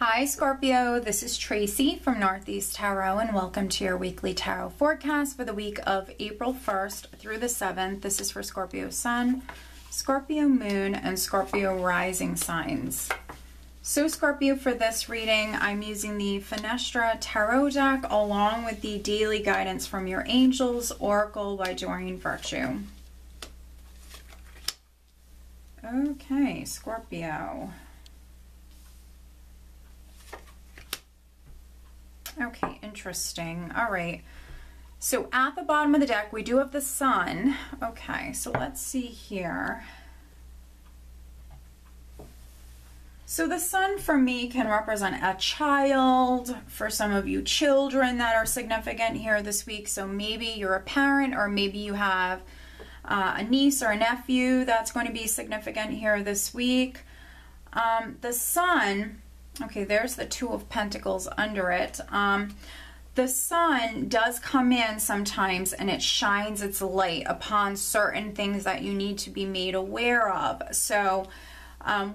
Hi Scorpio, this is Tracy from Northeast Tarot and welcome to your weekly tarot forecast for the week of April 1st through the 7th. This is for Scorpio Sun, Scorpio Moon, and Scorpio Rising signs. So Scorpio, for this reading, I'm using the Fenestra Tarot deck along with the daily guidance from your angels, Oracle by Doreen Virtue. Okay, Scorpio. Okay, interesting. All right. So at the bottom of the deck, we do have the Sun. Okay, so let's see here. So the Sun for me can represent a child. For some of you, children that are significant here this week. So maybe you're a parent, or maybe you have a niece or a nephew that's going to be significant here this week. The Sun... Okay, there's the Two of Pentacles under it. The Sun does come in sometimes and it shines its light upon certain things that you need to be made aware of. So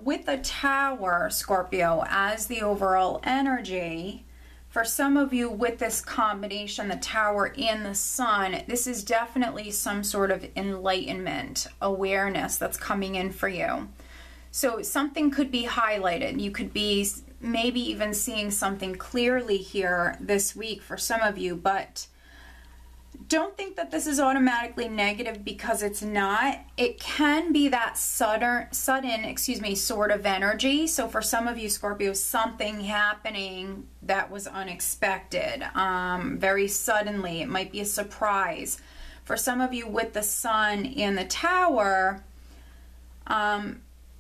with the Tower, Scorpio, as the overall energy, for some of you with this combination, the Tower and the Sun, this is definitely some sort of enlightenment, awareness that's coming in for you. So something could be highlighted. You could be maybe even seeing something clearly here this week for some of you, but don't think that this is automatically negative, because it's not. It can be that sudden, sort of energy. So for some of you, Scorpio, something happening that was unexpected, very suddenly. It might be a surprise. For some of you with the Sun and the Tower,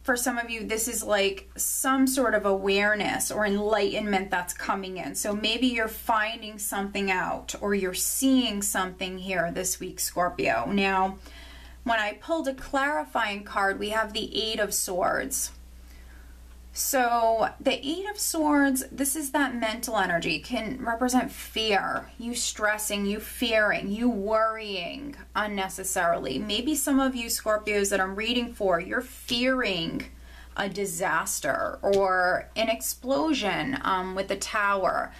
for some of you, this is like some sort of awareness or enlightenment that's coming in. So maybe you're finding something out, or you're seeing something here this week, Scorpio. Now, when I pulled a clarifying card, we have the Eight of Swords. So the Eight of Swords, this is that mental energy. It can represent fear, you stressing, you fearing, you worrying unnecessarily. Maybe some of you Scorpios that I'm reading for, you're fearing a disaster or an explosion with the Tower.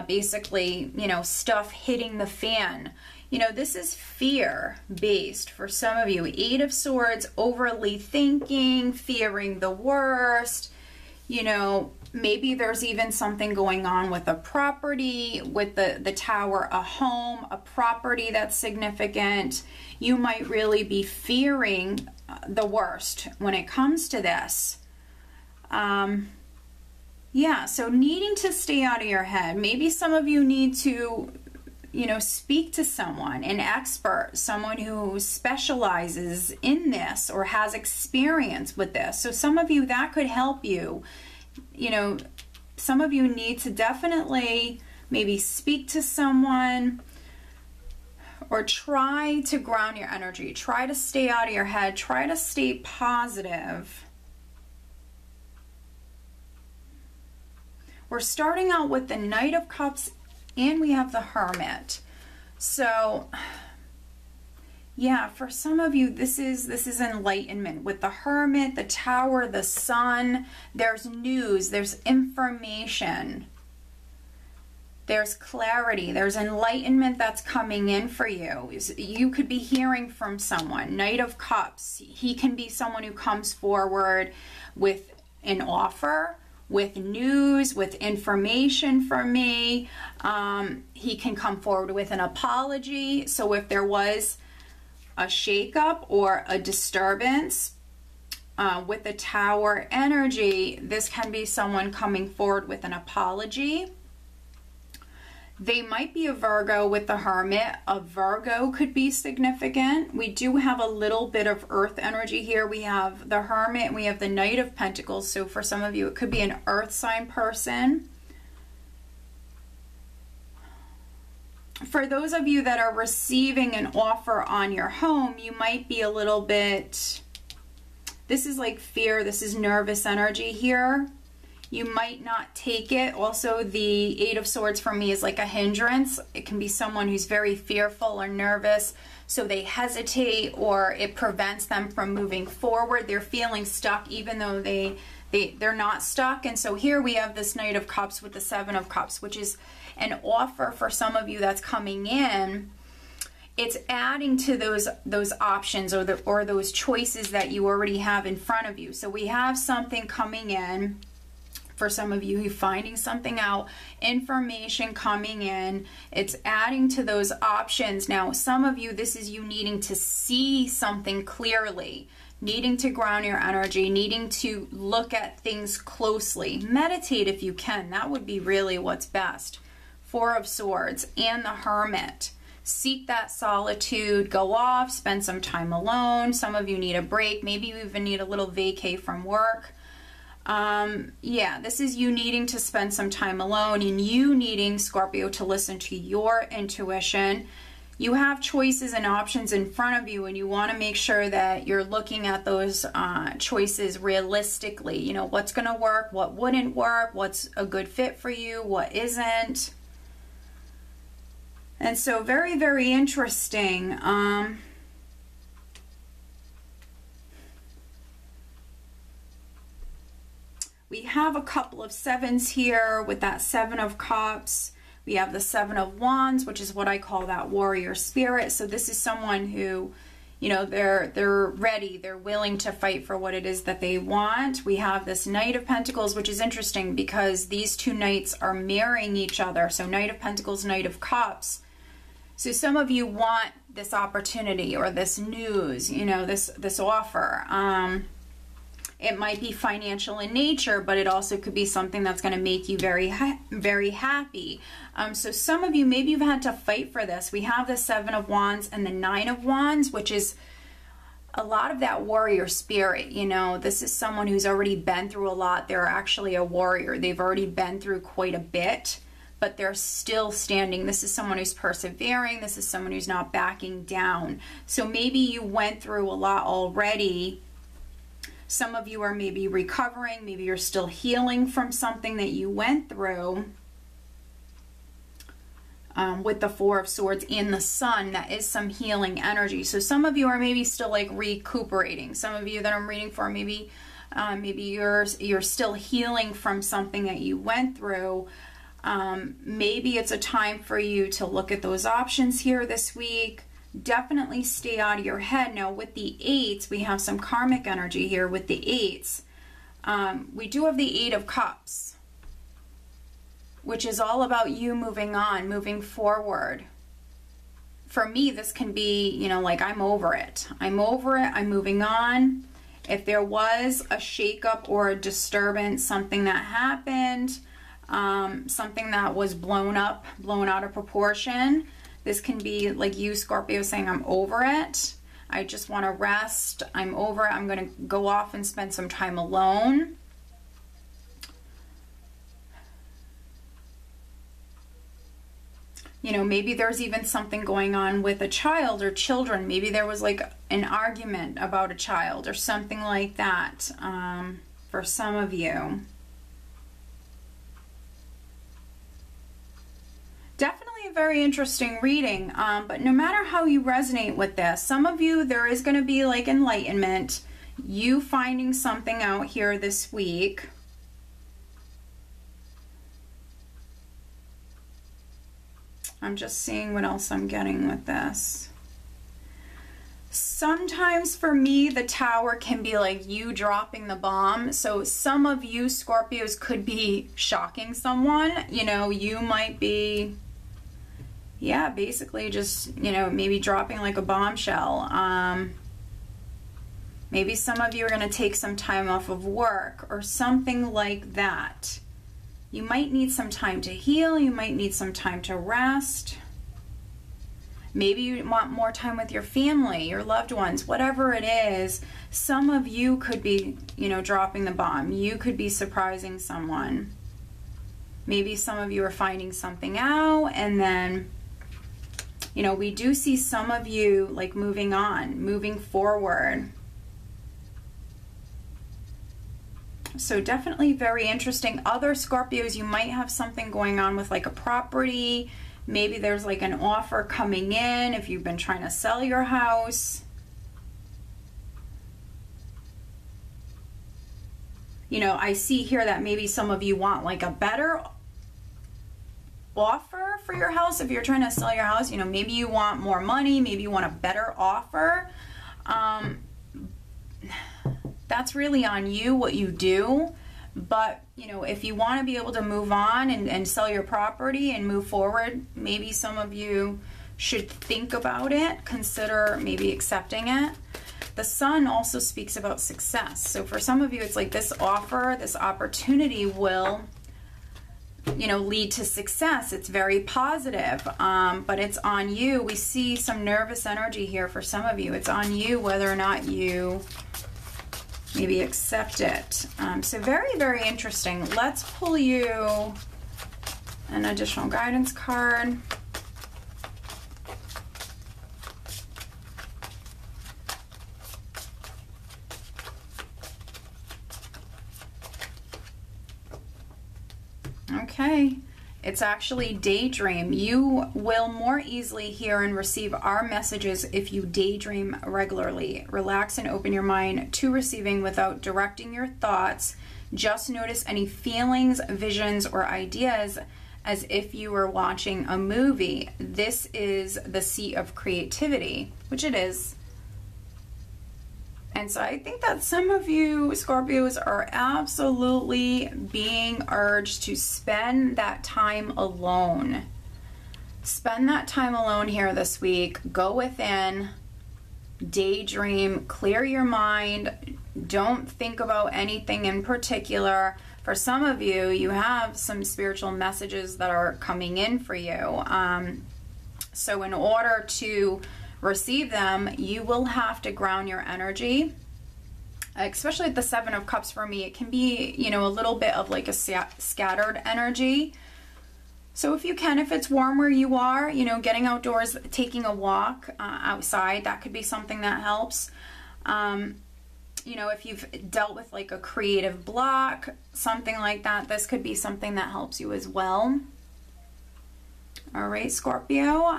Basically, you know, stuff hitting the fan. You know, this is fear-based for some of you. Eight of Swords, overly thinking, fearing the worst. You know, maybe there's even something going on with a property, with the Tower, a home, a property that's significant. You might really be fearing the worst when it comes to this. Yeah, so needing to stay out of your head. Maybe some of you need to, you know, speak to someone, an expert, someone who specializes in this or has experience with this. So some of you, that could help you. You know, some of you need to definitely maybe speak to someone, or try to ground your energy. Try to stay out of your head. Try to stay positive. We're starting out with the Knight of Cups, and we have the Hermit. So yeah, for some of you, this is enlightenment. With the Hermit, the Tower, the Sun, there's news, there's information, there's clarity, there's enlightenment that's coming in for you. You could be hearing from someone. Knight of Cups, he can be someone who comes forward with an offer, with news, with information for me. He can come forward with an apology. So if there was a shakeup or a disturbance with the Tower energy, this can be someone coming forward with an apology. They might be a Virgo with the Hermit. A Virgo could be significant. We do have a little bit of earth energy here. We have the Hermit and we have the Knight of Pentacles. So for some of you, it could be an earth sign person. For those of you that are receiving an offer on your home, you might be a little bit, this is like fear, this is nervous energy here. You might not take it. Also, the Eight of Swords for me is like a hindrance. It can be someone who's very fearful or nervous, so they hesitate, or it prevents them from moving forward. They're feeling stuck even though they They're not stuck. And so here we have this Knight of Cups with the Seven of Cups, which is an offer for some of you that's coming in. It's adding to those options or those choices that you already have in front of you. So we have something coming in. For some of you, you're finding something out, information coming in. It's adding to those options. Now, some of you, this is you needing to see something clearly, needing to ground your energy, needing to look at things closely. Meditate if you can. That would be really what's best. Four of Swords and the Hermit. Seek that solitude, go off, spend some time alone. Some of you need a break. Maybe you even need a little vacay from work. Yeah, this is you needing to spend some time alone and you needing, Scorpio, to listen to your intuition. You have choices and options in front of you and you want to make sure that you're looking at those choices realistically. You know, what's going to work, what wouldn't work, what's a good fit for you, what isn't. And so very, very interesting. We have a couple of sevens here with that Seven of Cups. We have the Seven of Wands, which is what I call that warrior spirit. So this is someone who, you know, they're ready, they're willing to fight for what it is that they want. We have this Knight of Pentacles, which is interesting because these two knights are marrying each other. So Knight of Pentacles, Knight of Cups. So some of you want this opportunity or this news, you know, this offer. It might be financial in nature, but it also could be something that's going to make you very happy. So some of you, maybe you've had to fight for this. We have the Seven of Wands and the Nine of Wands, which is a lot of that warrior spirit. You know, this is someone who's already been through a lot. They're actually a warrior. They've already been through quite a bit, but they're still standing. This is someone who's persevering. This is someone who's not backing down. So maybe you went through a lot already. Some of you are maybe recovering. Maybe you're still healing from something that you went through. With the Four of Swords and the Sun, that is some healing energy. So some of you are maybe still like recuperating. Some of you that I'm reading for, maybe you're still healing from something that you went through. Maybe it's a time for you to look at those options here this week. Definitely stay out of your head. Now with the eights, we have some karmic energy here with the eights. We do have the Eight of Cups, which is all about you moving on, moving forward. For me, this can be, you know, like I'm over it. I'm over it. I'm moving on. If there was a shakeup or a disturbance, something that happened, something that was blown up, blown out of proportion, this can be like you, Scorpio, saying, I'm over it. I just want to rest. I'm over it. I'm going to go off and spend some time alone. You know, maybe there's even something going on with a child or children. Maybe there was like an argument about a child or something like that for some of you. Definitely a very interesting reading, but no matter how you resonate with this, some of you, there is going to be like enlightenment, you finding something out here this week. I'm just seeing what else I'm getting with this. Sometimes for me, the Tower can be like you dropping the bomb. So some of you Scorpios could be shocking someone. You know, you might be, yeah, basically just, you know, maybe dropping like a bombshell. Maybe some of you are going to take some time off of work or something like that. You might need some time to heal. You might need some time to rest. Maybe you want more time with your family, your loved ones, whatever it is. Some of you could be, you know, dropping the bomb. You could be surprising someone. Maybe some of you are finding something out, and then, you know, we do see some of you like moving on, moving forward. So definitely very interesting. Other Scorpios, you might have something going on with like a property. Maybe there's like an offer coming in if you've been trying to sell your house. you know, I see here that maybe some of you want like a better offer for your house. If you're trying to sell your house, you know, maybe you want more money, maybe you want a better offer. That's really on you, what you do. But, you know, if you want to be able to move on and sell your property and move forward, maybe some of you should think about it, consider maybe accepting it. The Sun also speaks about success. So for some of you, it's like this offer, this opportunity will, you know, lead to success. It's very positive, but it's on you. We see some nervous energy here for some of you. It's on you whether or not you maybe accept it. So very, very interesting. Let's pull you an additional guidance card. Okay, it's actually daydream. You will more easily hear and receive our messages if you daydream regularly. Relax and open your mind to receiving without directing your thoughts. Just notice any feelings, visions, or ideas as if you were watching a movie. This is the seat of creativity, which it is. And so I think that some of you Scorpios are absolutely being urged to spend that time alone. Spend that time alone here this week. Go within, daydream, clear your mind. Don't think about anything in particular. For some of you, you have some spiritual messages that are coming in for you. So in order to receive them, you will have to ground your energy, especially at the Seven of Cups. For me, it can be, you know, a little bit of like a scattered energy. So if you can, if it's warm where you are, you know, getting outdoors, taking a walk outside, that could be something that helps. You know, if you've dealt with like a creative block, something like that, this could be something that helps you as well. All right, Scorpio.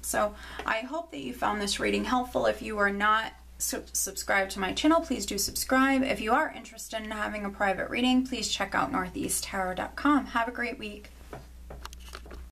So I hope that you found this reading helpful. If you are not subscribed to my channel, please do subscribe. If you are interested in having a private reading, please check out northeasttarot.com. Have a great week.